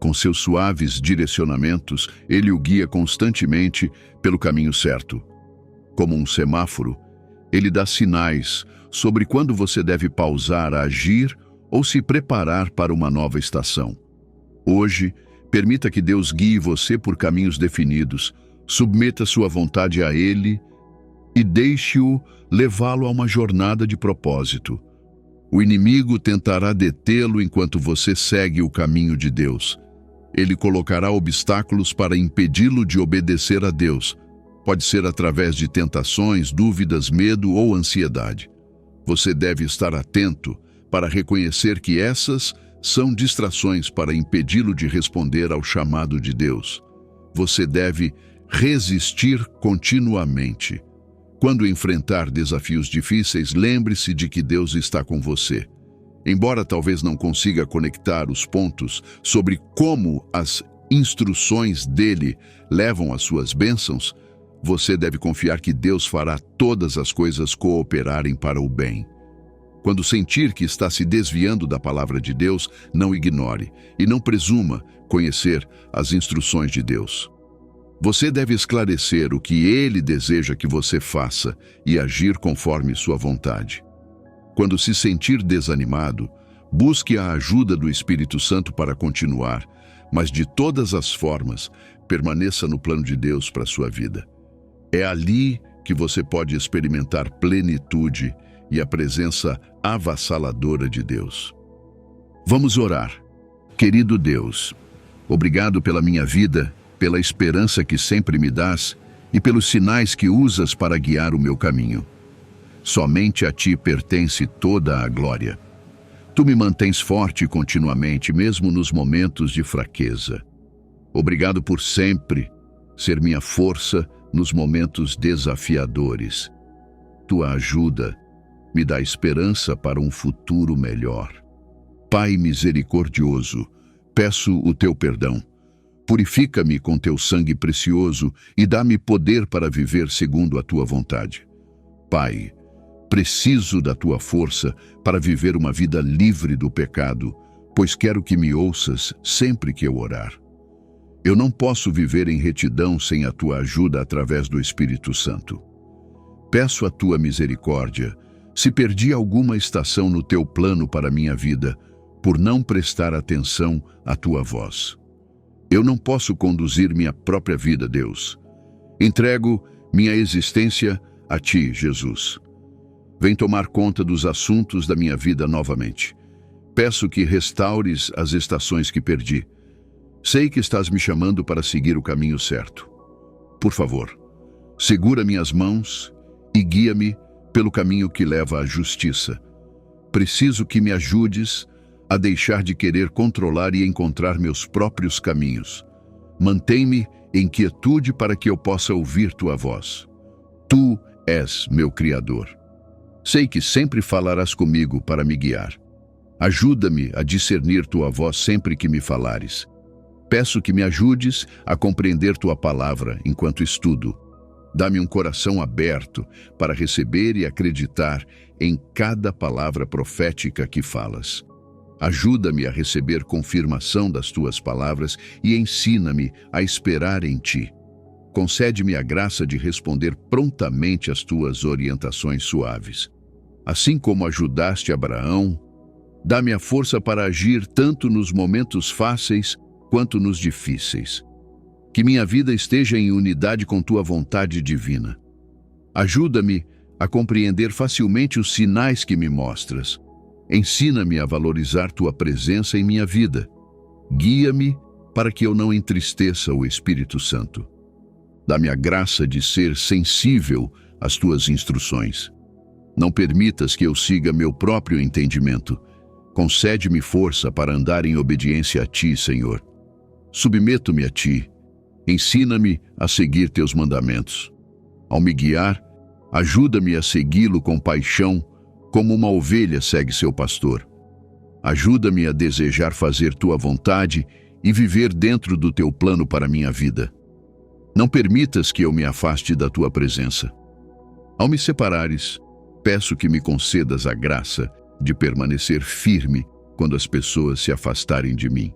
Com seus suaves direcionamentos, Ele o guia constantemente pelo caminho certo. Como um semáforo, Ele dá sinais sobre quando você deve pausar a agir ou se preparar para uma nova estação. Hoje, permita que Deus guie você por caminhos definidos, submeta sua vontade a Ele e deixe-o levá-lo a uma jornada de propósito. O inimigo tentará detê-lo enquanto você segue o caminho de Deus. Ele colocará obstáculos para impedi-lo de obedecer a Deus. Pode ser através de tentações, dúvidas, medo ou ansiedade. Você deve estar atento para reconhecer que essas são distrações para impedi-lo de responder ao chamado de Deus. Você deve resistir continuamente. Quando enfrentar desafios difíceis, lembre-se de que Deus está com você. Embora talvez não consiga conectar os pontos sobre como as instruções dele levam às suas bênçãos, você deve confiar que Deus fará todas as coisas cooperarem para o bem. Quando sentir que está se desviando da palavra de Deus, não ignore e não presuma conhecer as instruções de Deus. Você deve esclarecer o que Ele deseja que você faça e agir conforme sua vontade. Quando se sentir desanimado, busque a ajuda do Espírito Santo para continuar, mas de todas as formas, permaneça no plano de Deus para a sua vida. É ali que você pode experimentar plenitude e a presença avassaladora de Deus. Vamos orar. Querido Deus, obrigado pela minha vida, pela esperança que sempre me dás e pelos sinais que usas para guiar o meu caminho. Somente a Ti pertence toda a glória. Tu me mantens forte continuamente, mesmo nos momentos de fraqueza. Obrigado por sempre ser minha força nos momentos desafiadores. Tua ajuda me dá esperança para um futuro melhor. Pai misericordioso, peço o Teu perdão. Purifica-me com Teu sangue precioso e dá-me poder para viver segundo a Tua vontade. Pai, preciso da Tua força para viver uma vida livre do pecado, pois quero que me ouças sempre que eu orar. Eu não posso viver em retidão sem a Tua ajuda através do Espírito Santo. Peço a Tua misericórdia, se perdi alguma estação no Teu plano para minha vida, por não prestar atenção à Tua voz. Eu não posso conduzir minha própria vida, Deus. Entrego minha existência a Ti, Jesus. Vem tomar conta dos assuntos da minha vida novamente. Peço que restaures as estações que perdi. Sei que estás me chamando para seguir o caminho certo. Por favor, segura minhas mãos e guia-me pelo caminho que leva à justiça. Preciso que me ajudes a deixar de querer controlar e encontrar meus próprios caminhos. Mantém-me em quietude para que eu possa ouvir Tua voz. Tu és meu Criador. Sei que sempre falarás comigo para me guiar. Ajuda-me a discernir Tua voz sempre que me falares. Peço que me ajudes a compreender Tua palavra enquanto estudo. Dá-me um coração aberto para receber e acreditar em cada palavra profética que falas. Ajuda-me a receber confirmação das tuas palavras e ensina-me a esperar em ti. Concede-me a graça de responder prontamente às tuas orientações suaves. Assim como ajudaste Abraão, dá-me a força para agir tanto nos momentos fáceis quanto nos difíceis. Que minha vida esteja em unidade com tua vontade divina. Ajuda-me a compreender facilmente os sinais que me mostras. Ensina-me a valorizar tua presença em minha vida. Guia-me para que eu não entristeça o Espírito Santo. Dá-me a graça de ser sensível às tuas instruções. Não permitas que eu siga meu próprio entendimento. Concede-me força para andar em obediência a ti, Senhor. Submeto-me a ti. Ensina-me a seguir teus mandamentos. Ao me guiar, ajuda-me a segui-lo com paixão, como uma ovelha segue seu pastor. Ajuda-me a desejar fazer tua vontade e viver dentro do teu plano para minha vida. Não permitas que eu me afaste da tua presença. Ao me separares, peço que me concedas a graça de permanecer firme quando as pessoas se afastarem de mim.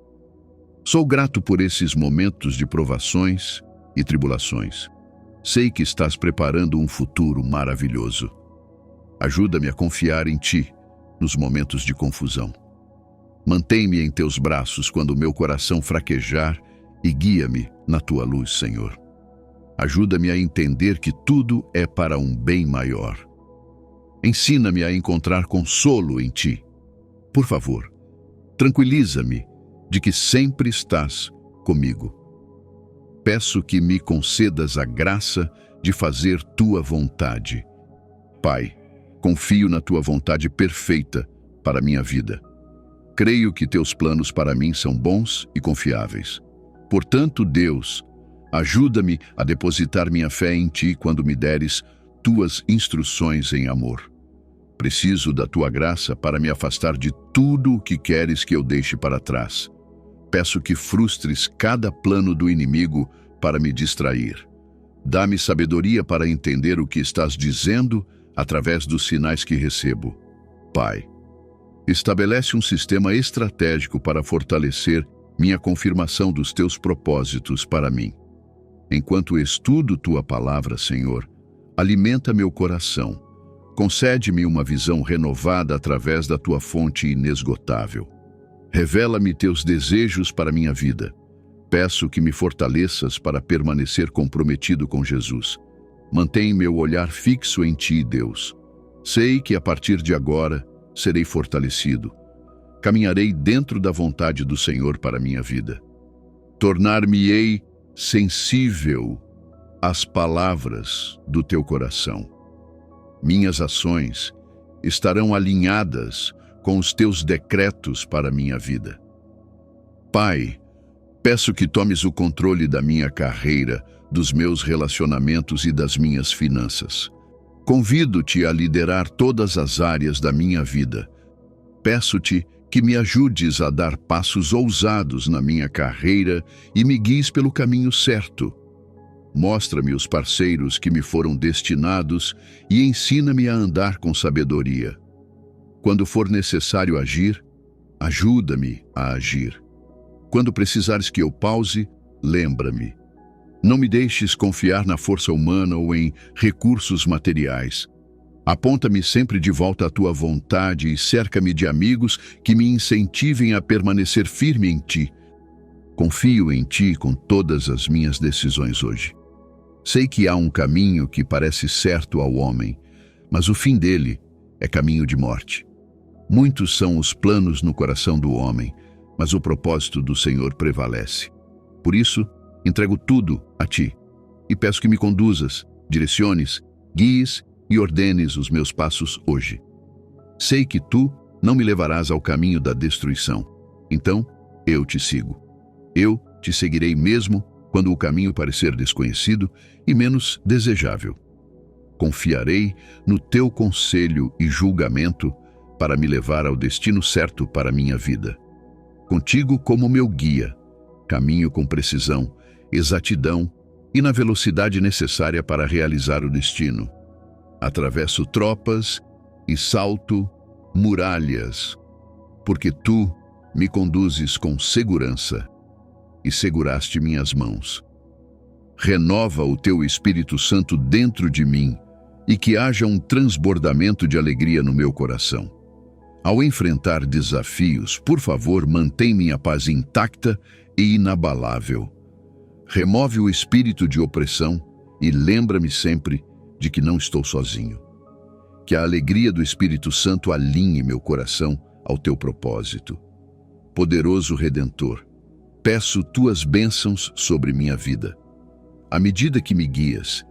Sou grato por esses momentos de provações e tribulações. Sei que estás preparando um futuro maravilhoso. Ajuda-me a confiar em ti nos momentos de confusão. Mantém-me em teus braços quando meu coração fraquejar e guia-me na tua luz, Senhor. Ajuda-me a entender que tudo é para um bem maior. Ensina-me a encontrar consolo em ti. Por favor, tranquiliza-me de que sempre estás comigo. Peço que me concedas a graça de fazer tua vontade. Pai, confio na tua vontade perfeita para minha vida. Creio que teus planos para mim são bons e confiáveis. Portanto, Deus, ajuda-me a depositar minha fé em ti quando me deres tuas instruções em amor. Preciso da tua graça para me afastar de tudo o que queres que eu deixe para trás. Peço que frustres cada plano do inimigo para me distrair. Dá-me sabedoria para entender o que estás dizendo através dos sinais que recebo. Pai, estabelece um sistema estratégico para fortalecer minha confirmação dos teus propósitos para mim. Enquanto estudo tua palavra, Senhor, alimenta meu coração. Concede-me uma visão renovada através da tua fonte inesgotável. Revela-me teus desejos para minha vida. Peço que me fortaleças para permanecer comprometido com Jesus. Mantém meu olhar fixo em ti, Deus. Sei que a partir de agora serei fortalecido. Caminharei dentro da vontade do Senhor para minha vida. Tornar-me-ei sensível às palavras do teu coração. Minhas ações estarão alinhadas com os teus decretos para minha vida. Pai, peço que tomes o controle da minha carreira, dos meus relacionamentos e das minhas finanças. Convido-te a liderar todas as áreas da minha vida. Peço-te que me ajudes a dar passos ousados na minha carreira e me guies pelo caminho certo. Mostra-me os parceiros que me foram destinados e ensina-me a andar com sabedoria. Quando for necessário agir, ajuda-me a agir. Quando precisares que eu pause, lembra-me. Não me deixes confiar na força humana ou em recursos materiais. Aponta-me sempre de volta à tua vontade e cerca-me de amigos que me incentivem a permanecer firme em ti. Confio em ti com todas as minhas decisões hoje. Sei que há um caminho que parece certo ao homem, mas o fim dele é caminho de morte. Muitos são os planos no coração do homem, mas o propósito do Senhor prevalece. Por isso, entrego tudo a ti e peço que me conduzas, direciones, guies e ordenes os meus passos hoje. Sei que tu não me levarás ao caminho da destruição, então eu te sigo. Eu te seguirei mesmo quando o caminho parecer desconhecido e menos desejável. Confiarei no teu conselho e julgamento para me levar ao destino certo para minha vida. Contigo como meu guia, caminho com precisão, exatidão e na velocidade necessária para realizar o destino. Atravesso tropas e salto muralhas porque tu me conduzes com segurança e seguraste minhas mãos. Renova o teu Espírito Santo dentro de mim e que haja um transbordamento de alegria no meu coração. Ao enfrentar desafios, por favor, mantém minha paz intacta e inabalável. Remove o espírito de opressão e lembra-me sempre de que não estou sozinho. Que a alegria do Espírito Santo alinhe meu coração ao teu propósito. Poderoso Redentor, peço tuas bênçãos sobre minha vida. À medida que me guias,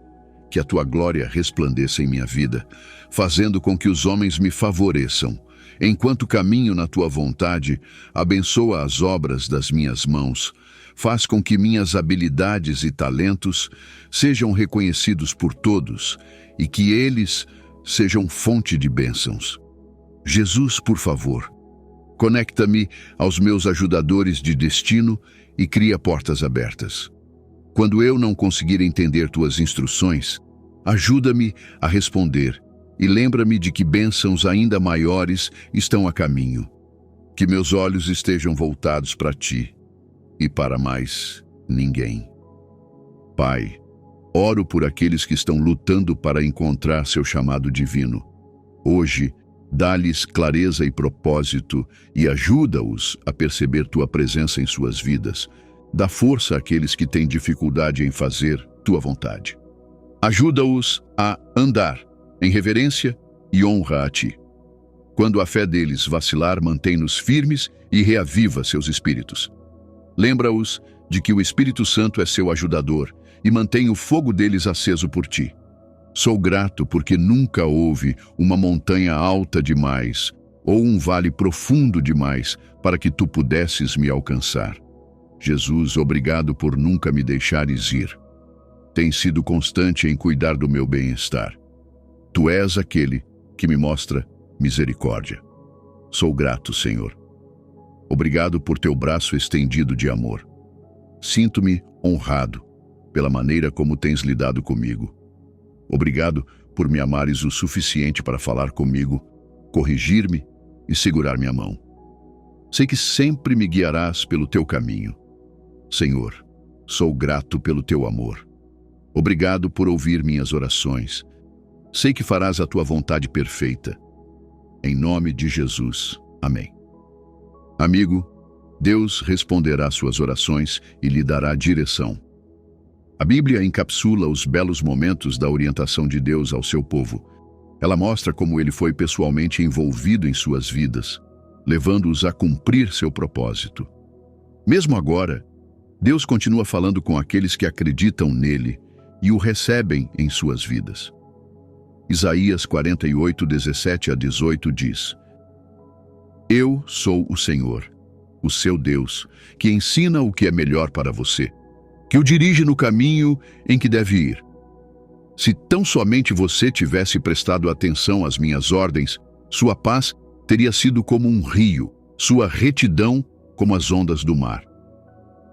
que a tua glória resplandeça em minha vida, fazendo com que os homens me favoreçam. Enquanto caminho na tua vontade, abençoa as obras das minhas mãos, faz com que minhas habilidades e talentos sejam reconhecidos por todos e que eles sejam fonte de bênçãos. Jesus, por favor, conecta-me aos meus ajudadores de destino e cria portas abertas. Quando eu não conseguir entender tuas instruções, ajuda-me a responder e lembra-me de que bênçãos ainda maiores estão a caminho. Que meus olhos estejam voltados para ti e para mais ninguém. Pai, oro por aqueles que estão lutando para encontrar seu chamado divino. Hoje, dá-lhes clareza e propósito e ajuda-os a perceber tua presença em suas vidas. Dá força àqueles que têm dificuldade em fazer tua vontade. Ajuda-os a andar em reverência e honra a ti. Quando a fé deles vacilar, mantém-nos firmes e reaviva seus espíritos. Lembra-os de que o Espírito Santo é seu ajudador e mantém o fogo deles aceso por ti. Sou grato porque nunca houve uma montanha alta demais ou um vale profundo demais para que tu pudesses me alcançar. Jesus, obrigado por nunca me deixares ir. Tens sido constante em cuidar do meu bem-estar. Tu és aquele que me mostra misericórdia. Sou grato, Senhor. Obrigado por teu braço estendido de amor. Sinto-me honrado pela maneira como tens lidado comigo. Obrigado por me amares o suficiente para falar comigo, corrigir-me e segurar minha mão. Sei que sempre me guiarás pelo teu caminho. Senhor, sou grato pelo teu amor. Obrigado por ouvir minhas orações. Sei que farás a tua vontade perfeita. Em nome de Jesus. Amém. Amigo, Deus responderá suas orações e lhe dará direção. A Bíblia encapsula os belos momentos da orientação de Deus ao seu povo. Ela mostra como ele foi pessoalmente envolvido em suas vidas, levando-os a cumprir seu propósito. Mesmo agora, Deus continua falando com aqueles que acreditam nele e o recebem em suas vidas. Isaías 48, 17 a 18 diz: Eu sou o Senhor, o seu Deus, que ensina o que é melhor para você, que o dirige no caminho em que deve ir. Se tão somente você tivesse prestado atenção às minhas ordens, sua paz teria sido como um rio, sua retidão como as ondas do mar.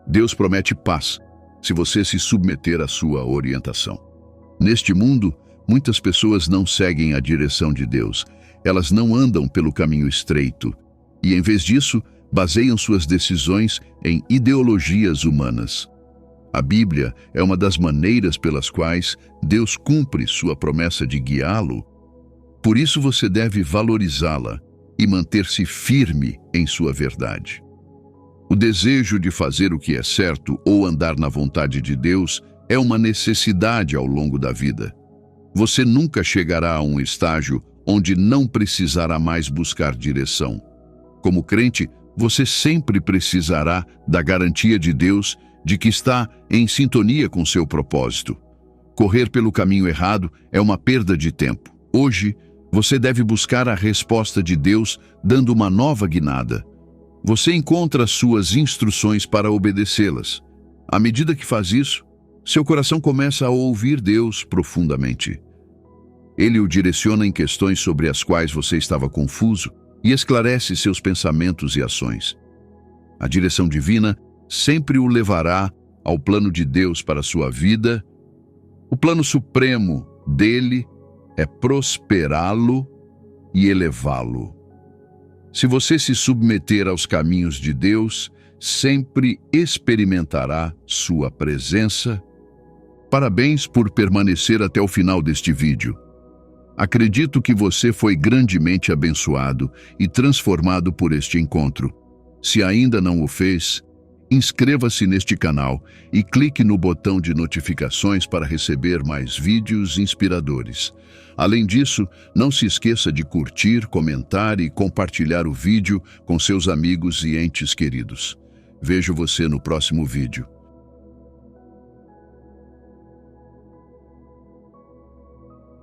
Deus promete paz se você se submeter à sua orientação. Neste mundo, muitas pessoas não seguem a direção de Deus. Elas não andam pelo caminho estreito e, em vez disso, baseiam suas decisões em ideologias humanas. A Bíblia é uma das maneiras pelas quais Deus cumpre sua promessa de guiá-lo. Por isso você deve valorizá-la e manter-se firme em sua verdade. O desejo de fazer o que é certo ou andar na vontade de Deus é uma necessidade ao longo da vida. Você nunca chegará a um estágio onde não precisará mais buscar direção. Como crente, você sempre precisará da garantia de Deus de que está em sintonia com seu propósito. Correr pelo caminho errado é uma perda de tempo. Hoje, você deve buscar a resposta de Deus dando uma nova guinada. Você encontra suas instruções para obedecê-las. À medida que faz isso, seu coração começa a ouvir Deus profundamente. Ele o direciona em questões sobre as quais você estava confuso e esclarece seus pensamentos e ações. A direção divina sempre o levará ao plano de Deus para a sua vida. O plano supremo dele é prosperá-lo e elevá-lo. Se você se submeter aos caminhos de Deus, sempre experimentará sua presença. Parabéns por permanecer até o final deste vídeo. Acredito que você foi grandemente abençoado e transformado por este encontro. Se ainda não o fez, inscreva-se neste canal e clique no botão de notificações para receber mais vídeos inspiradores. Além disso, não se esqueça de curtir, comentar e compartilhar o vídeo com seus amigos e entes queridos. Vejo você no próximo vídeo.